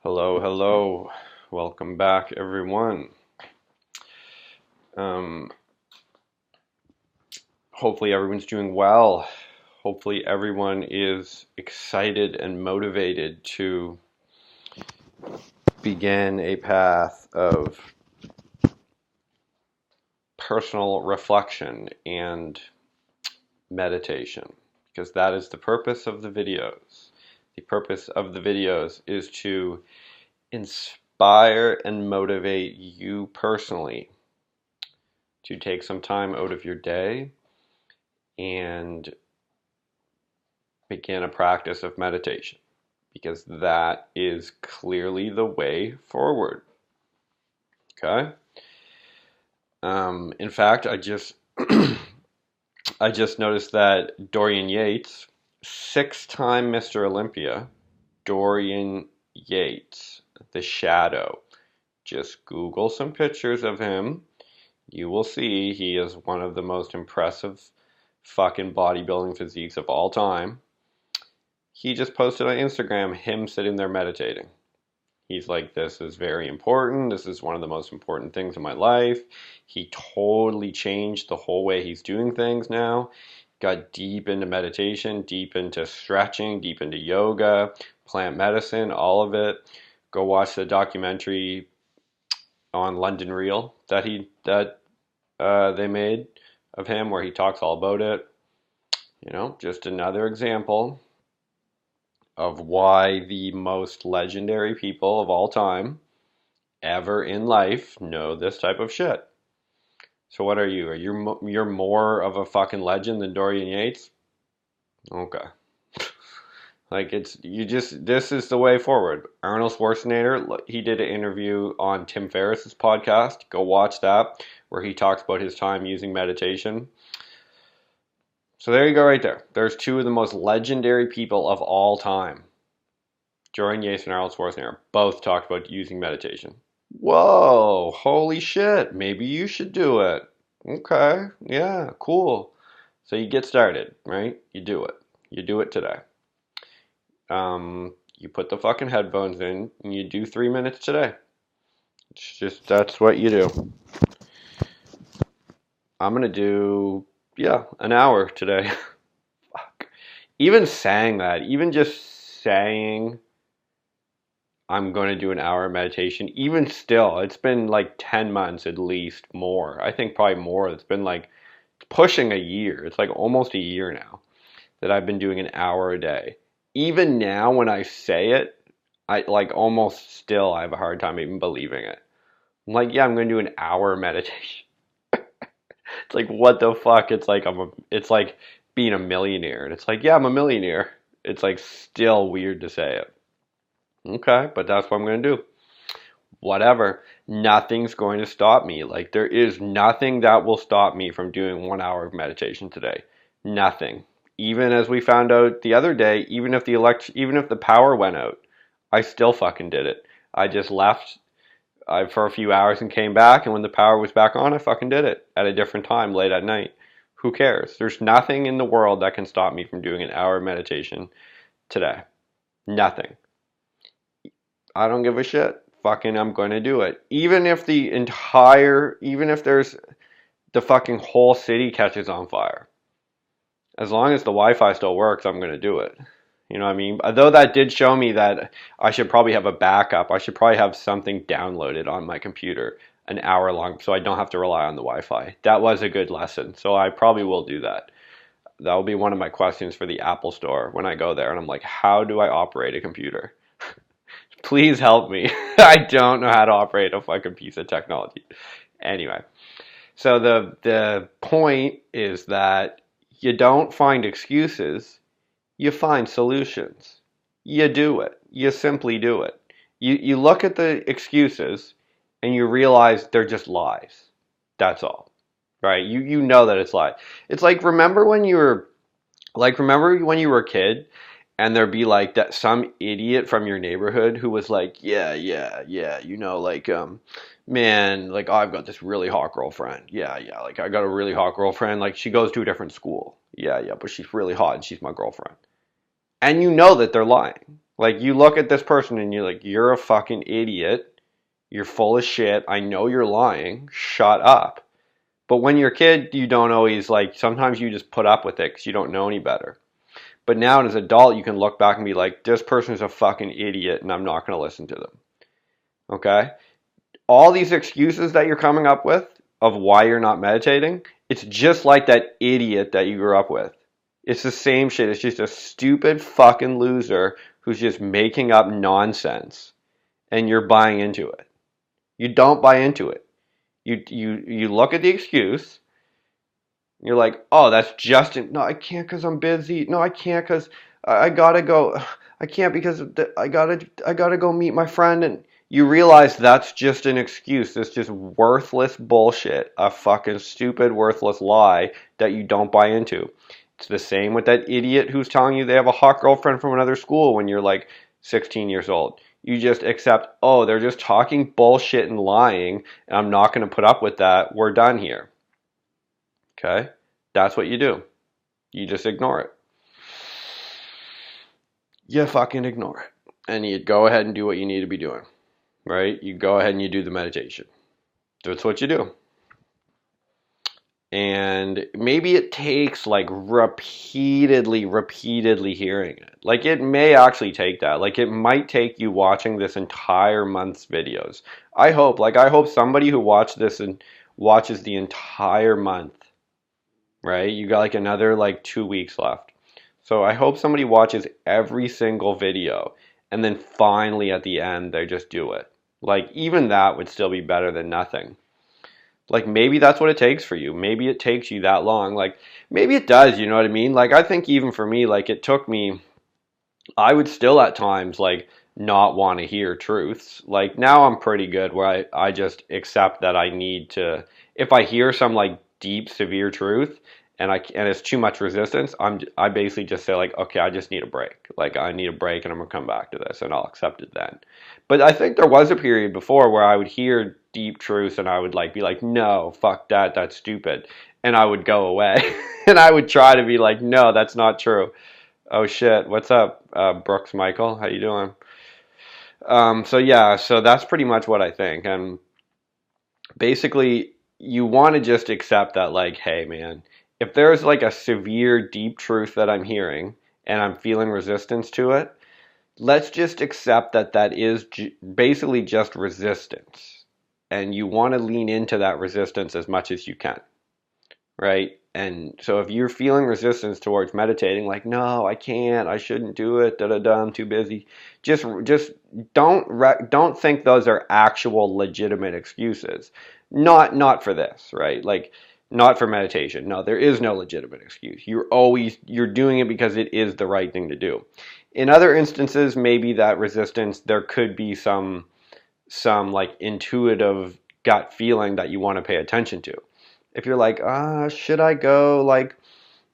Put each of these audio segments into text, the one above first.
Hello, hello. Welcome back, everyone. Um, Hopefully, everyone's doing well. Hopefully, everyone is excited and motivated to begin a path of personal reflection and meditation, because that is the purpose of the videos. The purpose of the videos is to inspire and motivate you personally to take some time out of your day and begin a practice of meditation, because that is clearly the way forward. Okay. In fact, I just I just noticed that Dorian Yates, six-time Mr. Olympia, Dorian Yates, the Shadow. Just Google some pictures of him. You will see he is one of the most impressive fucking bodybuilding physiques of all time. He just posted on Instagram him sitting there meditating. He's like, this is very important. This is one of the most important things in my life. He totally changed the whole way he's doing things now. Got deep into meditation, deep into stretching, deep into yoga, plant medicine, all of it. Go watch the documentary on London Real that they made of him, where he talks all about it. Just another example of why the most legendary people of all time ever in life know this type of shit. So what are you? You're more of a fucking legend than Dorian Yates? Okay. Like this is the way forward. Arnold Schwarzenegger, he did an interview on Tim Ferriss's podcast. Go watch that, where he talks about his time using meditation. So there you go right there. There's two of the most legendary people of all time. Dorian Yates and Arnold Schwarzenegger both talked about using meditation. Whoa, holy shit, maybe you should do it. Okay, yeah, cool. So you get started, right? You do it. You do it today. You put the fucking headphones in and you do 3 minutes today. It's just, that's what you do. I'm gonna do, yeah, an hour today. Fuck. Even saying that, even just saying I'm going to do an hour of meditation, even still, it's been like 10 months at least, more. I think probably more. It's been like pushing a year. It's like almost a year now that I've been doing an hour a day. Even now, when I say it, I like almost still I have a hard time even believing it. I'm like, yeah, I'm going to do an hour of meditation. It's like, what the fuck? It's like being a millionaire. And it's like, yeah, I'm a millionaire. It's like still weird to say it. Okay, but that's what I'm going to do. Whatever. Nothing's going to stop me. Like, there is nothing that will stop me from doing 1 hour of meditation today. Nothing. Even as we found out the other day, even if the power went out, I still fucking did it. I just left for a few hours and came back, and when the power was back on, I fucking did it at a different time, late at night. Who cares? There's nothing in the world that can stop me from doing an hour of meditation today. Nothing. I don't give a shit. Fucking, I'm going to do it. Even if there's the fucking whole city catches on fire. As long as the Wi-Fi still works, I'm going to do it. You know what I mean? Though that did show me that I should probably have a backup. I should probably have something downloaded on my computer an hour long so I don't have to rely on the Wi-Fi. That was a good lesson. So I probably will do that. That will be one of my questions for the Apple Store when I go there. And I'm like, how do I operate a computer? Please help me. I don't know how to operate a fucking piece of technology. Anyway, so the point is that you don't find excuses, you find solutions. You do it. You simply do it. You look at the excuses and you realize they're just lies. That's all. Right? You know that it's lies. It's like remember when you were a kid and there'd be like that some idiot from your neighborhood who was like, yeah, man, like, oh, I've got this really hot girlfriend. Yeah, like I got a really hot girlfriend. Like she goes to a different school. Yeah, but she's really hot and she's my girlfriend. And you know that they're lying. Like, you look at this person and you're like, you're a fucking idiot. You're full of shit. I know you're lying. Shut up. But when you're a kid, you don't always, like, sometimes you just put up with it because you don't know any better. But now as an adult, you can look back and be like, this person's a fucking idiot and I'm not going to listen to them. Okay? All these excuses that you're coming up with of why you're not meditating, it's just like that idiot that you grew up with. It's the same shit. It's just a stupid fucking loser who's just making up nonsense and you're buying into it. You don't buy into it. You look at the excuse. You're like, oh, that's just no, I can't because I'm busy. No, I can't because I gotta go. I can't because I gotta go meet my friend. And you realize that's just an excuse. It's just worthless bullshit, a fucking stupid, worthless lie that you don't buy into. It's the same with that idiot who's telling you they have a hot girlfriend from another school when you're like 16 years old. You just accept, oh, they're just talking bullshit and lying, and I'm not going to put up with that. We're done here. Okay? That's what you do. You just ignore it. You fucking ignore it. And you go ahead and do what you need to be doing. Right? You go ahead and you do the meditation. That's what you do. And maybe it takes like repeatedly hearing it. Like, it may actually take that. Like, it might take you watching this entire month's videos. I hope somebody who watched this and watches the entire month, right? You got like another like 2 weeks left. So I hope somebody watches every single video and then finally at the end they just do it. Like, even that would still be better than nothing. Like, maybe that's what it takes for you. Maybe it takes you that long. Like, maybe it does, you know what I mean? Like, I think even for me, like, it took me, I would still at times, like, not want to hear truths. Like, now I'm pretty good where I just accept that I need to, if I hear some, like, deep, severe truth, and it's too much resistance, I basically just say, like, okay, I just need a break. Like, I need a break and I'm gonna come back to this and I'll accept it then. But I think there was a period before where I would hear deep truths and I would like be like, no, fuck that, that's stupid. And I would go away. And I would try to be like, no, that's not true. Oh shit, what's up, Brooks Michael? How you doing? So yeah, so that's pretty much what I think. And basically, you want to just accept that, like, hey man, if there's like a severe deep truth that I'm hearing and I'm feeling resistance to it, let's just accept that that is basically just resistance. And you want to lean into that resistance as much as you can, right? And so if you're feeling resistance towards meditating, like, no, I can't, I shouldn't do it, I'm too busy. Just don't think those are actual legitimate excuses. Not for this, right? Like, not for meditation. No, there is no legitimate excuse. You're doing it because it is the right thing to do. In other instances, maybe that resistance, there could be some like intuitive gut feeling that you want to pay attention to. If you're like, should I go? Like,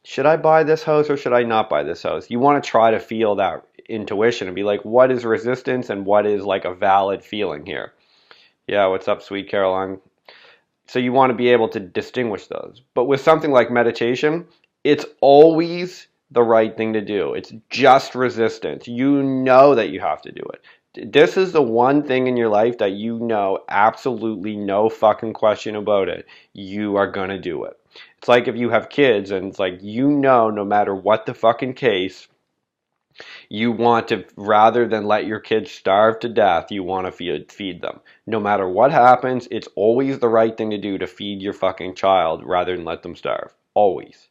should I buy this house or should I not buy this house? You want to try to feel that intuition and be like, what is resistance and what is like a valid feeling here? Yeah, what's up, sweet Caroline? So you want to be able to distinguish those. But with something like meditation, it's always the right thing to do. It's just resistance. You know that you have to do it. This is the one thing in your life that you know, absolutely no fucking question about it, you are gonna do it. It's like if you have kids and it's like, you know, no matter what the fucking case, you want to, rather than let your kids starve to death, you want to feed them. No matter what happens, it's always the right thing to do to feed your fucking child rather than let them starve. Always.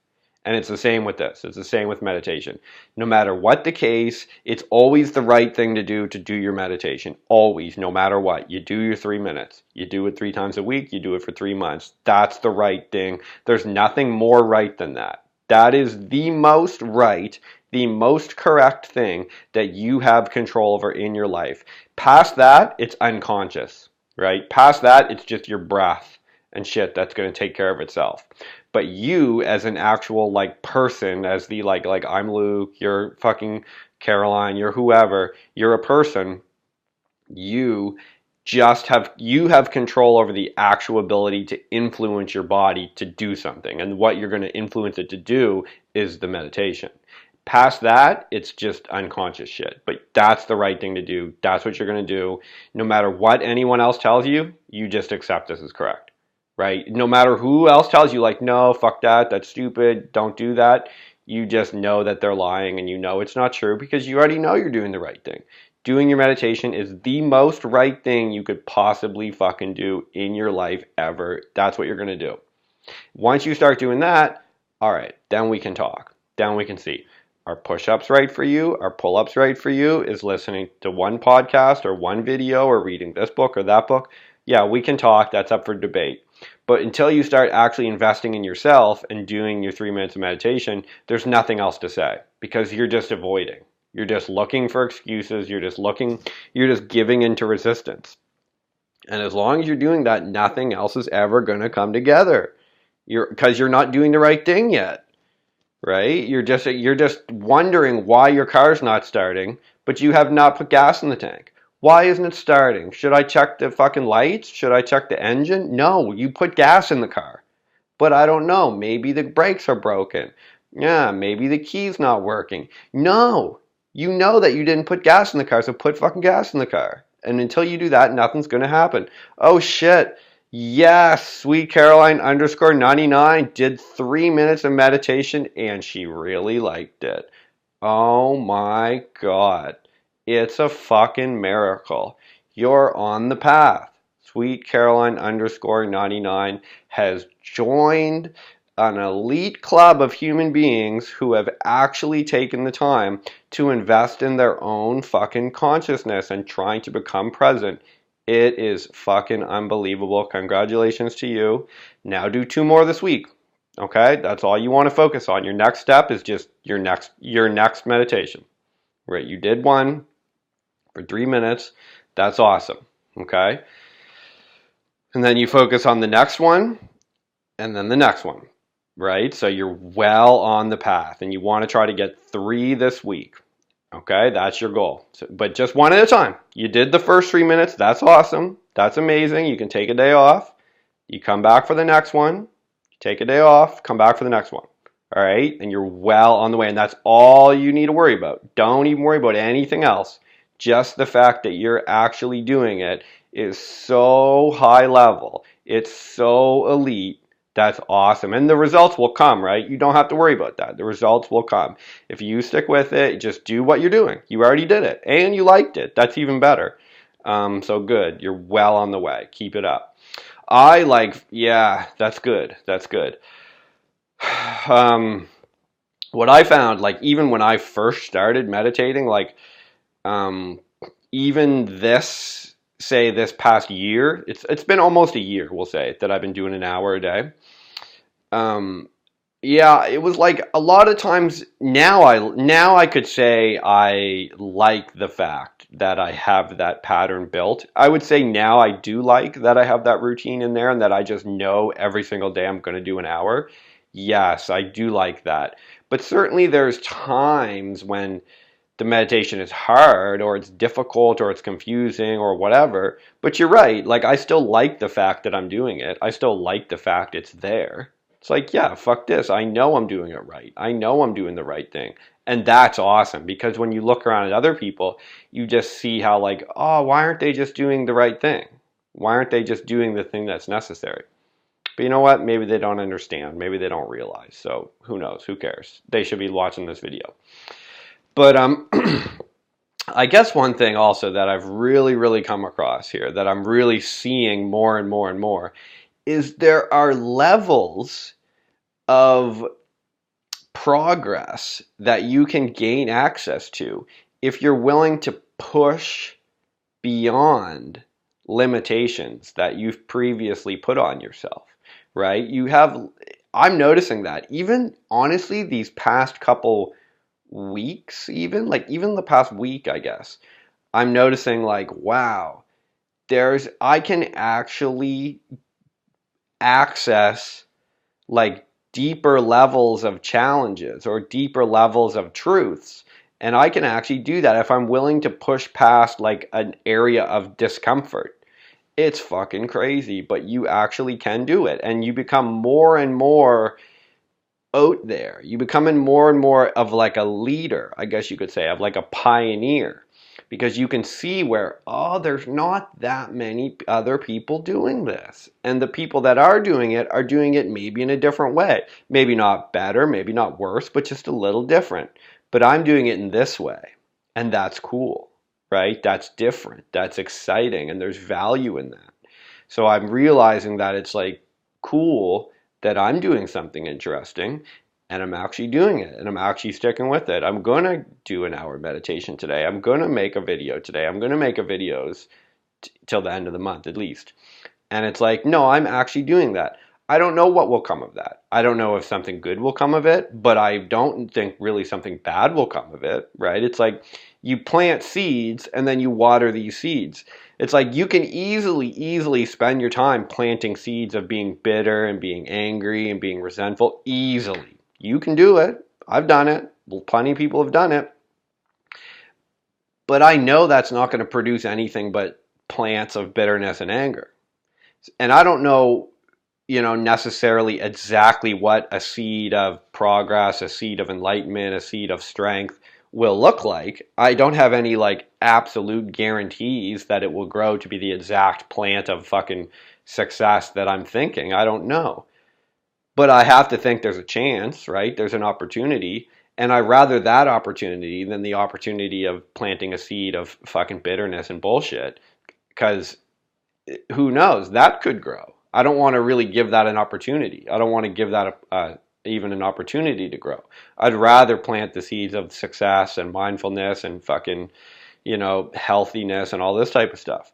And it's the same with this. It's the same with meditation. No matter what the case, it's always the right thing to do your meditation. Always, no matter what. You do your 3 minutes. You do it 3 times a week. You do it for 3 months. That's the right thing. There's nothing more right than that. That is the most right, the most correct thing that you have control over in your life. Past that, it's unconscious, right? Past that, it's just your breath and shit that's going to take care of itself. But you as an actual like person, as the like I'm Luke, you're fucking Caroline, you're whoever, you're a person, you have control over the actual ability to influence your body to do something. And what you're going to influence it to do is the meditation. Past that, it's just unconscious shit. But that's the right thing to do. That's what you're going to do. No matter what anyone else tells you, you just accept this as correct, right? No matter who else tells you, like, no, fuck that, that's stupid, don't do that. You just know that they're lying and you know it's not true because you already know you're doing the right thing. Doing your meditation is the most right thing you could possibly fucking do in your life ever. That's what you're going to do. Once you start doing that, all right, then we can talk. Then we can see. Are push-ups right for you? Are pull-ups right for you? Is listening to one podcast or one video or reading this book or that book? Yeah, we can talk. That's up for debate. But until you start actually investing in yourself and doing your 3 minutes of meditation, there's nothing else to say because you're just avoiding. You're just looking for excuses. You're just giving into resistance. And as long as you're doing that, nothing else is ever going to come together. Because you're not doing the right thing yet, right? You're just wondering why your car's not starting, but you have not put gas in the tank. Why isn't it starting? Should I check the fucking lights? Should I check the engine? No, you put gas in the car. But I don't know. Maybe the brakes are broken. Yeah, maybe the key's not working. No, you know that you didn't put gas in the car, so put fucking gas in the car. And until you do that, nothing's going to happen. Oh shit. Yes, Sweet Caroline _99 did 3 minutes of meditation and she really liked it. Oh my God. It's a fucking miracle. You're on the path. Sweet Caroline _99 has joined an elite club of human beings who have actually taken the time to invest in their own fucking consciousness and trying to become present. It is fucking unbelievable. Congratulations to you. Now do 2 more this week. Okay? That's all you want to focus on. Your next step is just your next meditation. Right? You did one for 3 minutes. That's awesome. Okay? And then you focus on the next one and then the next one. Right? So you're well on the path and you want to try to get 3 this week. Okay, that's your goal. But just one at a time. You did the first 3 minutes. That's awesome. That's amazing. You can take a day off. You come back for the next one. Take a day off. Come back for the next one. All right? And you're well on the way. And that's all you need to worry about. Don't even worry about anything else. Just the fact that you're actually doing it is so high level. It's so elite. That's awesome. And the results will come, right? You don't have to worry about that. The results will come. If you stick with it, just do what you're doing. You already did it. And you liked it. That's even better. So good. You're well on the way. Keep it up. Yeah, that's good. That's good. What I found, like, even when I first started meditating, like, even this past year, it's been almost a year, we'll say, that I've been doing an hour a day. Yeah, it was like a lot of times now I could say I like the fact that I have that pattern built. I would say now I do like that I have that routine in there and that I just know every single day I'm going to do an hour. Yes, I do like that. But certainly there's times when the meditation is hard or it's difficult or it's confusing or whatever. But you're right. Like, I still like the fact that I'm doing it. I still like the fact it's there. It's like, yeah, fuck this. I know I'm doing it right. I know I'm doing the right thing. And that's awesome because when you look around at other people, you just see how, like, oh, why aren't they just doing the right thing? Why aren't they just doing the thing that's necessary? But you know what? Maybe they don't understand. Maybe they don't realize. So who knows? Who cares? They should be watching this video. But I guess one thing also that I've really come across here, that I'm really seeing more and more and more, is there are levels of progress that you can gain access to if you're willing to push beyond limitations that you've previously put on yourself, right? I'm noticing that even honestly these past couple weeks, even the past week, I guess, I'm noticing like, wow, I can actually access like deeper levels of challenges or deeper levels of truths. And I can actually do that if I'm willing to push past like an area of discomfort. It's fucking crazy, but you actually can do it. And you become more and more out there. You becoming more and more of like a leader, I guess you could say, of like a pioneer. Because you can see where, oh, there's not that many other people doing this. And the people that are doing it maybe in a different way. Maybe not better, maybe not worse, but just a little different. But I'm doing it in this way. And that's cool, right? That's different. That's exciting. And there's value in that. So I'm realizing that it's like cool that I'm doing something interesting and I'm actually doing it and I'm actually sticking with it. I'm going to do an hour meditation today. I'm going to make a video today. I'm going to make a videos till the end of the month at least. And it's like, no, I'm actually doing that. I don't know what will come of that. I don't know if something good will come of it, but I don't think really something bad will come of it, right? It's like you plant seeds and then you water these seeds. It's like you can easily spend your time planting seeds of being bitter and being angry and being resentful easily. You can do it. I've done it. Plenty of people have done it. But I know that's not going to produce anything but plants of bitterness and anger. And I don't know, necessarily exactly what a seed of progress, a seed of enlightenment, a seed of strength will look like. I don't have any like absolute guarantees that it will grow to be the exact plant of fucking success that I'm thinking. I don't know. But I have to think there's a chance, right? There's an opportunity. And I rather that opportunity than the opportunity of planting a seed of fucking bitterness and bullshit. Because who knows? That could grow. I don't want to really give that an opportunity. I don't want to give that even an opportunity to grow. I'd rather plant the seeds of success and mindfulness and fucking, healthiness and all this type of stuff.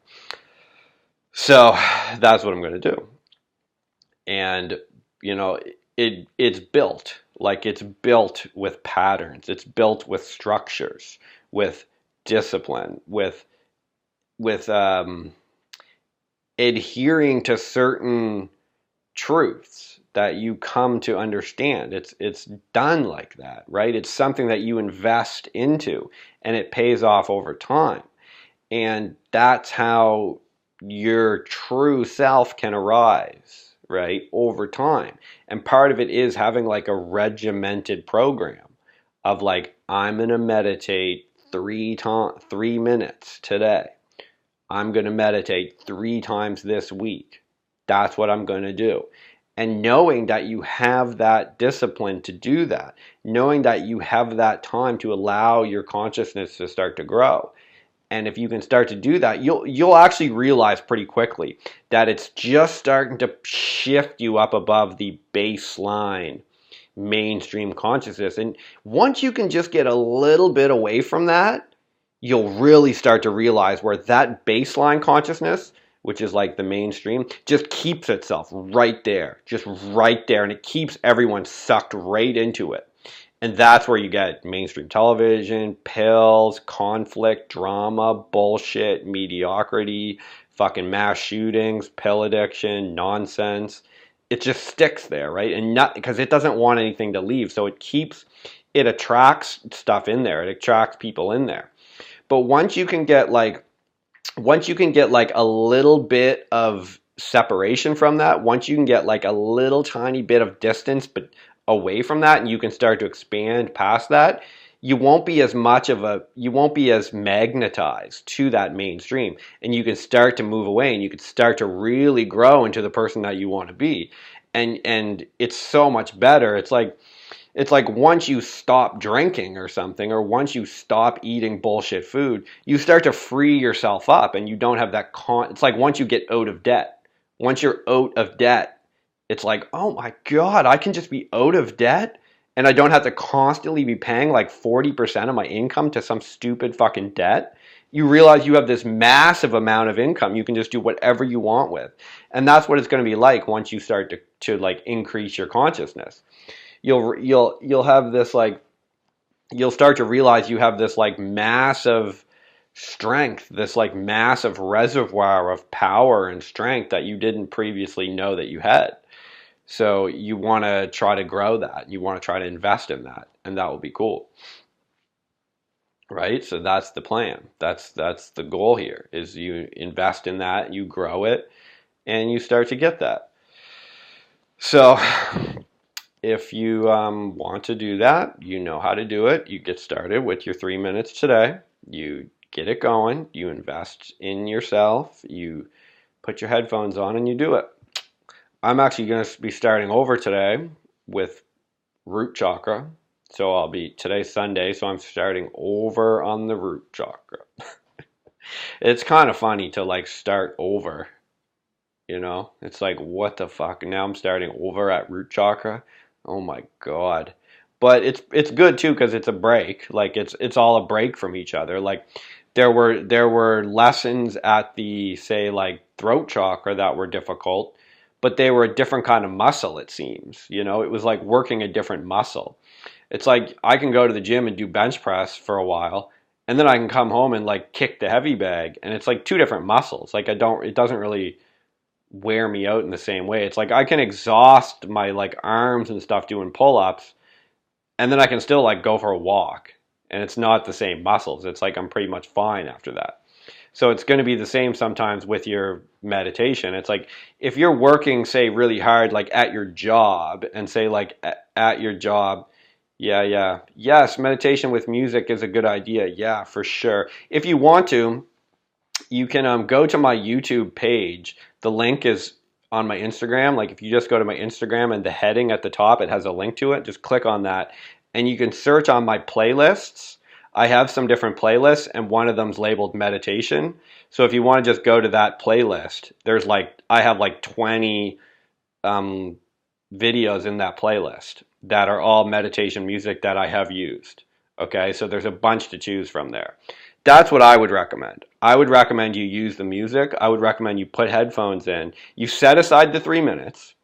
So that's what I'm going to do. And, it's built. Like it's built with patterns. It's built with structures, with discipline, with adhering to certain truths that you come to understand. It's done like that, right? It's something that you invest into and it pays off over time. And that's how your true self can arise, right? Over time. And part of it is having like a regimented program of like, I'm going to meditate 3 minutes today. I'm going to meditate 3 times this week. That's what I'm going to do. And knowing that you have that discipline to do that, knowing that you have that time to allow your consciousness to start to grow. And if you can start to do that, you'll actually realize pretty quickly that it's just starting to shift you up above the baseline mainstream consciousness. And once you can just get a little bit away from that, you'll really start to realize where that baseline consciousness, which is like the mainstream, just keeps itself right there, and it keeps everyone sucked right into it. And that's where you get mainstream television, pills, conflict, drama, bullshit, mediocrity, fucking mass shootings, pill addiction, nonsense. It just sticks there, right? And not because it doesn't want anything to leave, so it attracts stuff in there. It attracts people in there. But once you can get like a little bit of separation from that, once you can get like a little tiny bit of distance but away from that and you can start to expand past that, you won't be as magnetized to that mainstream, and you can start to move away and you can start to really grow into the person that you want to be. And it's so much better. It's like once you stop drinking or something, or once you stop eating bullshit food, you start to free yourself up and you don't have that it's like once you get out of debt. Once you're out of debt, it's like, oh my God, I can just be out of debt and I don't have to constantly be paying like 40% of my income to some stupid fucking debt. You realize you have this massive amount of income you can just do whatever you want with. And that's what it's going to be like once you start to like increase your consciousness. You'll have this like, you'll start to realize you have this like massive strength, this like massive reservoir of power and strength that you didn't previously know that you had. So you want to try to grow that. You want to try to invest in that, and that will be cool. Right? So that's the plan. That's the goal here, is you invest in that, you grow it, and you start to get that. So if you want to do that, you know how to do it. You get started with your 3 minutes today. You get it going. You invest in yourself. You put your headphones on and you do it. I'm actually going to be starting over today with root chakra. So today's Sunday, so I'm starting over on the root chakra. It's kind of funny to like start over, you know? It's like, what the fuck? Now I'm starting over at root chakra. Oh my God. But it's good too because it's a break. Like it's all a break from each other. Like there were lessons at the say like throat chakra that were difficult, but they were a different kind of muscle it seems. You know, it was like working a different muscle. It's like I can go to the gym and do bench press for a while, and then I can come home and like kick the heavy bag, and it's like two different muscles. Like it doesn't really wear me out in the same way. It's like I can exhaust my like arms and stuff doing pull-ups, and then I can still like go for a walk, and it's not the same muscles. It's like I'm pretty much fine after that. So it's going to be the same sometimes with your meditation. It's like if you're working, say, really hard, like at your job, and say, like at your job, yeah, yeah, yes, meditation with music is a good idea. Yeah, for sure. If you want to, you can go to my YouTube page. The link is on my Instagram. Like if you just go to my Instagram and the heading at the top, it has a link to it. Just click on that, and you can search on my playlists. I have some different playlists, and one of them's labeled meditation. So if you want to just go to that playlist, I have like 20 um, videos in that playlist that are all meditation music that I have used. Okay, so there's a bunch to choose from there. That's what I would recommend. I would recommend you use the music. I would recommend you put headphones in. You set aside the 3 minutes.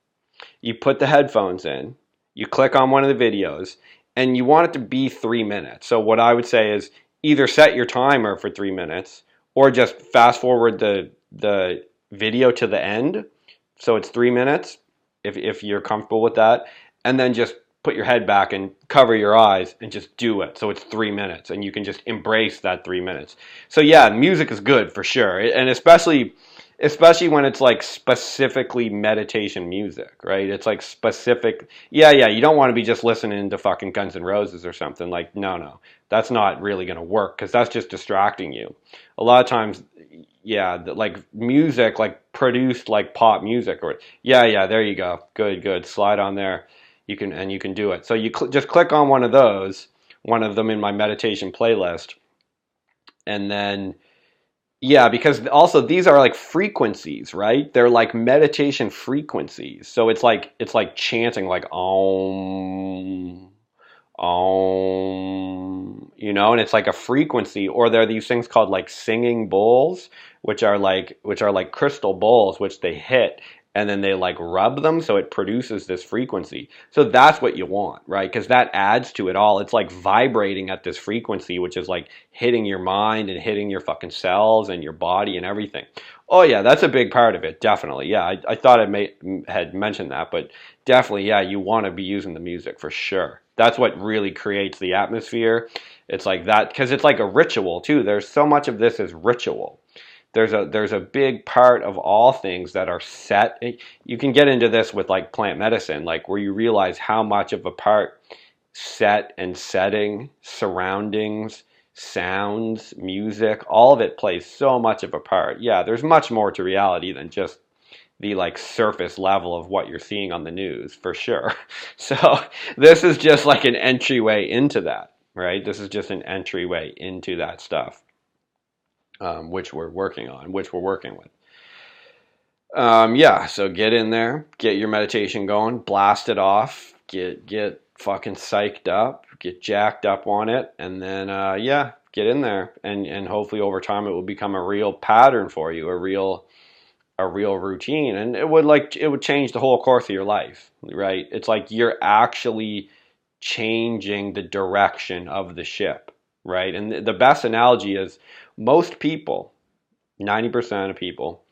You put the headphones in. You click on one of the videos, and you want it to be 3 minutes. So what I would say is either set your timer for 3 minutes, or just fast forward the video to the end, so it's 3 minutes if you're comfortable with that, and then just put your head back and cover your eyes and just do it. So it's 3 minutes, and you can just embrace that 3 minutes. So yeah, music is good for sure, and especially when it's like specifically meditation music, right? It's like specific. Yeah, yeah. You don't want to be just listening to fucking Guns N' Roses or something. Like, no, no, that's not really gonna work because that's just distracting you. A lot of times, yeah, like music, like produced like pop music, or yeah, yeah. There you go. Good, good. Slide on there. You can do it. So you just click on one of those, one of them in my meditation playlist, and then yeah, because also these are like frequencies, right? They're like meditation frequencies. So it's like chanting like and it's like a frequency. Or there are these things called like singing bowls, which are like crystal bowls, which they hit and then they like rub them, so it produces this frequency. So that's what you want, right? Because that adds to it all. It's like vibrating at this frequency, which is like hitting your mind and hitting your fucking cells and your body and everything. Oh yeah, that's a big part of it, definitely. Yeah, I thought had mentioned that, but definitely, yeah, you want to be using the music for sure. That's what really creates the atmosphere. It's like that because it's like a ritual too. There's so much of this is ritual. There's a big part of all things that are set. You can get into this with like plant medicine, like where you realize how much of a part set and setting, surroundings, sounds, music, all of it plays so much of a part. Yeah, there's much more to reality than just the like surface level of what you're seeing on the news, for sure. So this is just like an entryway into that, right? This is just an entryway into that stuff, which we're working on, which we're working with. Yeah, so get in there, get your meditation going, blast it off, get fucking psyched up, get jacked up on it, and then yeah, get in there, and hopefully over time it will become a real pattern for you, a real routine, and it would change the whole course of your life, right? It's like you're actually changing the direction of the ship, right? And the best analogy is most people, 90% of people,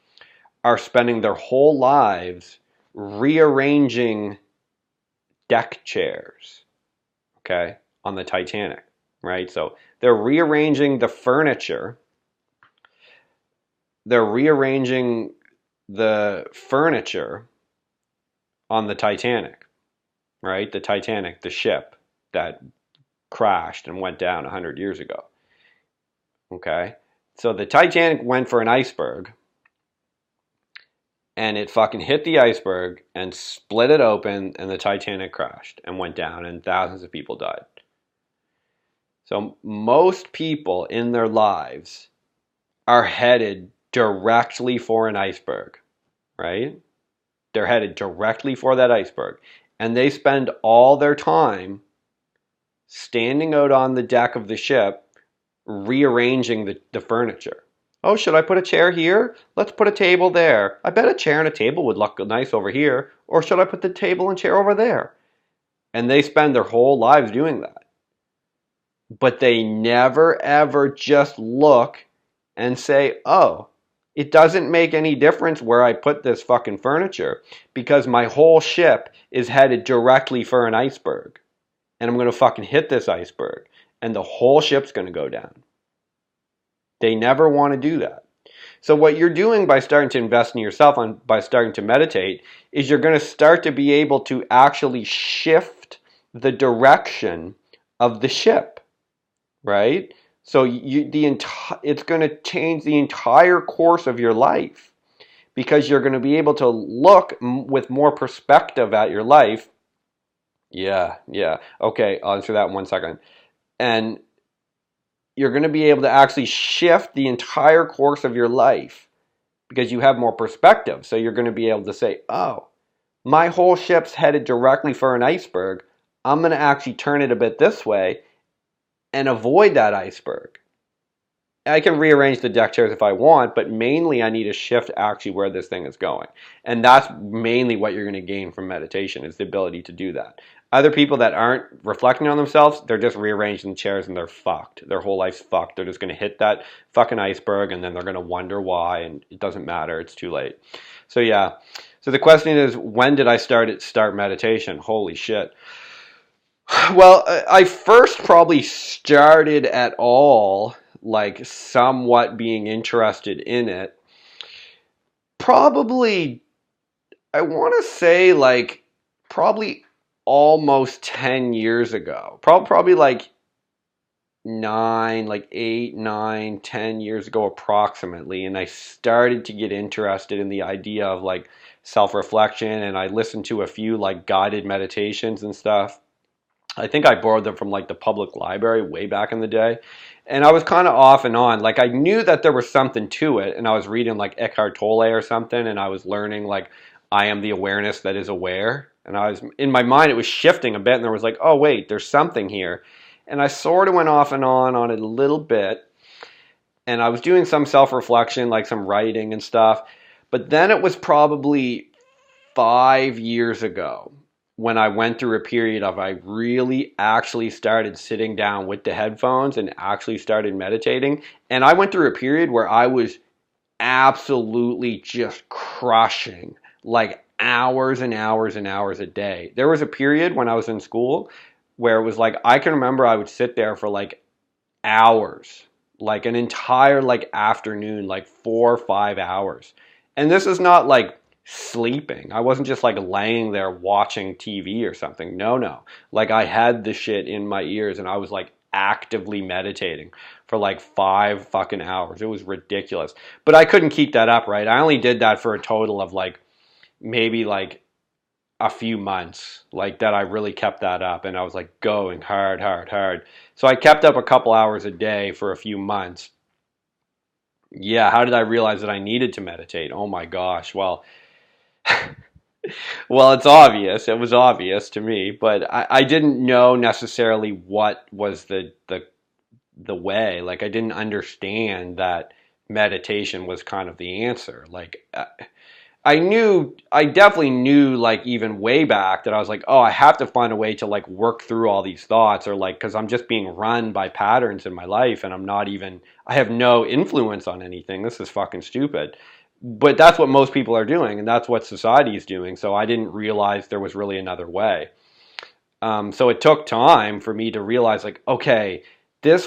are spending their whole lives rearranging deck chairs, okay, on the Titanic, right? So they're rearranging the furniture. They're rearranging the furniture on the Titanic, right? The Titanic, the ship that crashed and went down 100 years ago. Okay? So the Titanic went for an iceberg and it fucking hit the iceberg and split it open and the Titanic crashed and went down and thousands of people died. So most people in their lives are headed directly for an iceberg, right? They're headed directly for that iceberg. And they spend all their time standing out on the deck of the ship rearranging the furniture. Oh, should I put a chair here? Let's put a table there. I bet a chair and a table would look nice over here. Or should I put the table and chair over there? And they spend their whole lives doing that. But they never ever just look and say, oh, it doesn't make any difference where I put this fucking furniture because my whole ship is headed directly for an iceberg. And I'm going to fucking hit this iceberg. And the whole ship's going to go down. They never want to do that. So what you're doing by starting to invest in yourself, by starting to meditate, is you're going to start to be able to actually shift the direction of the ship, right? So it's going to change the entire course of your life because you're going to be able to look with more perspective at your life. Yeah. Okay, I'll answer that in 1 second. And you're going to be able to actually shift the entire course of your life because you have more perspective. So you're going to be able to say, oh, my whole ship's headed directly for an iceberg. I'm going to actually turn it a bit this way and avoid that iceberg. I can rearrange the deck chairs if I want, but mainly I need to shift actually where this thing is going. And that's mainly what you're going to gain from meditation is the ability to do that. Other people that aren't reflecting on themselves, they're just rearranging the chairs and they're fucked. Their whole life's fucked. They're just going to hit that fucking iceberg and then they're going to wonder why and it doesn't matter. It's too late. So yeah. So the question is, when did I start meditation? Holy shit. Well, I first probably started at all like somewhat being interested in it. Probably, I want to say like probably almost 10 years ago. Probably like 8, 9, 10 years ago approximately. And I started to get interested in the idea of like self-reflection and I listened to a few like guided meditations and stuff. I think I borrowed them from like the public library way back in the day. And I was kind of off and on. Like I knew that there was something to it. And I was reading like Eckhart Tolle or something. And I was learning like I am the awareness that is aware. And I was in my mind, it was shifting a bit. And there was like, oh, wait, there's something here. And I sort of went off and on it a little bit. And I was doing some self-reflection, like some writing and stuff. But then it was probably 5 years ago when I went through a period of I really actually started sitting down with the headphones and actually started meditating. And I went through a period where I was absolutely just crushing like hours and hours and hours a day. There was a period when I was in school where it was like I can remember I would sit there for like hours, like an entire like afternoon, like 4 or 5 hours. And this is not like sleeping. I wasn't just like laying there watching TV or something. No. Like I had the shit in my ears and I was like actively meditating for like 5 fucking hours. It was ridiculous. But I couldn't keep that up, right? I only did that for a total of like maybe like a few months, like that I really kept that up and I was like going hard. So I kept up a couple hours a day for a few months. Yeah, how did I realize that I needed to meditate? Oh my gosh. Well, it's obvious. It was obvious to me, but I didn't know necessarily what was the way. Like I didn't understand that meditation was kind of the answer. Like I definitely knew like even way back that I was like, oh, I have to find a way to like work through all these thoughts or like, cause I'm just being run by patterns in my life and I have no influence on anything. This is fucking stupid. But that's what most people are doing and that's what society is doing. So I didn't realize there was really another way. So it took time for me to realize like, okay,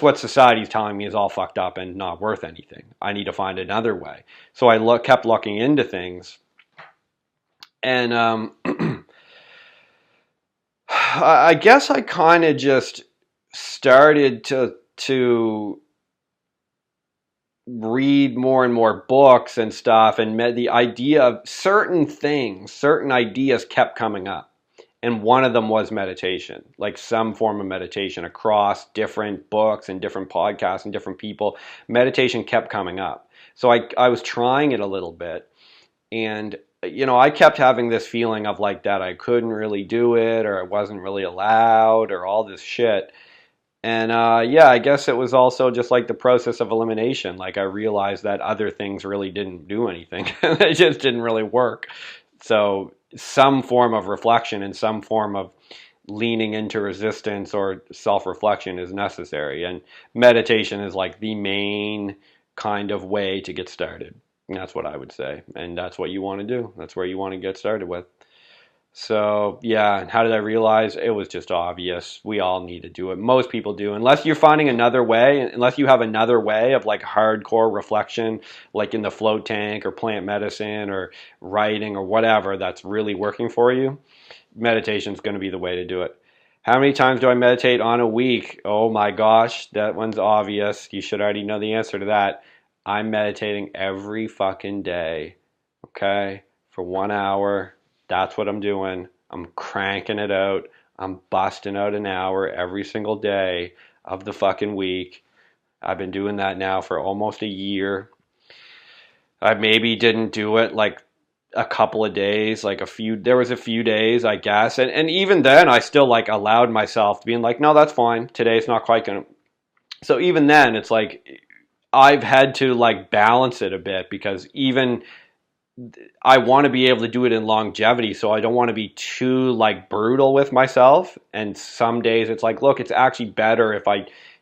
what society is telling me is all fucked up and not worth anything. I need to find another way. So I kept looking into things. And I guess I kind of just started to read more and more books and stuff, and the idea of certain things, certain ideas kept coming up. And one of them was meditation, like some form of meditation across different books and different podcasts and different people. Meditation kept coming up. So I was trying it a little bit. And, I kept having this feeling of like that I couldn't really do it, or I wasn't really allowed, or all this shit. And yeah, I guess it was also just like the process of elimination. Like I realized that other things really didn't do anything. They just didn't really work. So some form of reflection and some form of leaning into resistance or self-reflection is necessary. And meditation is like the main kind of way to get started. And that's what I would say. And that's what you want to do. That's where you want to get started with. So, yeah, and how did I realize? It was just obvious. We all need to do it. Most people do. Unless you're finding another way, unless you have another way of like hardcore reflection, like in the float tank or plant medicine or writing or whatever that's really working for you, meditation is going to be the way to do it. How many times do I meditate on a week? Oh my gosh, that one's obvious. You should already know the answer to that. I'm meditating every fucking day, okay, for 1 hour. That's what I'm doing. I'm cranking it out. I'm busting out an hour every single day of the fucking week. I've been doing that now for almost a year. I maybe didn't do it like a couple of days, there was a few days, I guess. And even then I still like allowed myself to being like, no, that's fine. Today's not quite gonna. So even then it's like I've had to like balance it a bit because even I want to be able to do it in longevity, so I don't want to be too like brutal with myself. And some days it's like, look, it's actually better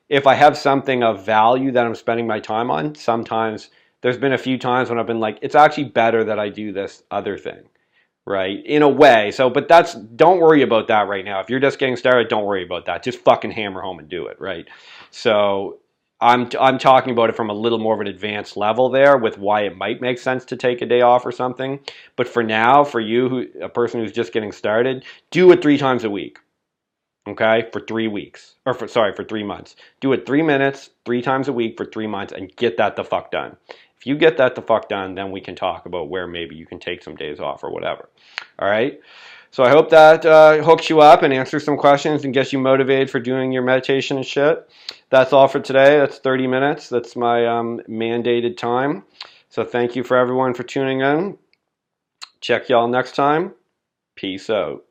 if I have something of value that I'm spending my time on. Sometimes there's been a few times when I've been like, it's actually better that I do this other thing, right? In a way. So, but don't worry about that right now. If you're just getting started, don't worry about that. Just fucking hammer home and do it, right? So I'm talking about it from a little more of an advanced level there with why it might make sense to take a day off or something. But for now, for you, a person who's just getting started, do it 3 times a week. Okay, for 3 weeks, for 3 months. Do it 3 minutes, 3 times a week for 3 months, and get that the fuck done. If you get that the fuck done, then we can talk about where maybe you can take some days off or whatever. All right. So I hope that hooks you up and answers some questions and gets you motivated for doing your meditation and shit. That's all for today. That's 30 minutes. That's my mandated time. So thank you for everyone for tuning in. Check y'all next time. Peace out.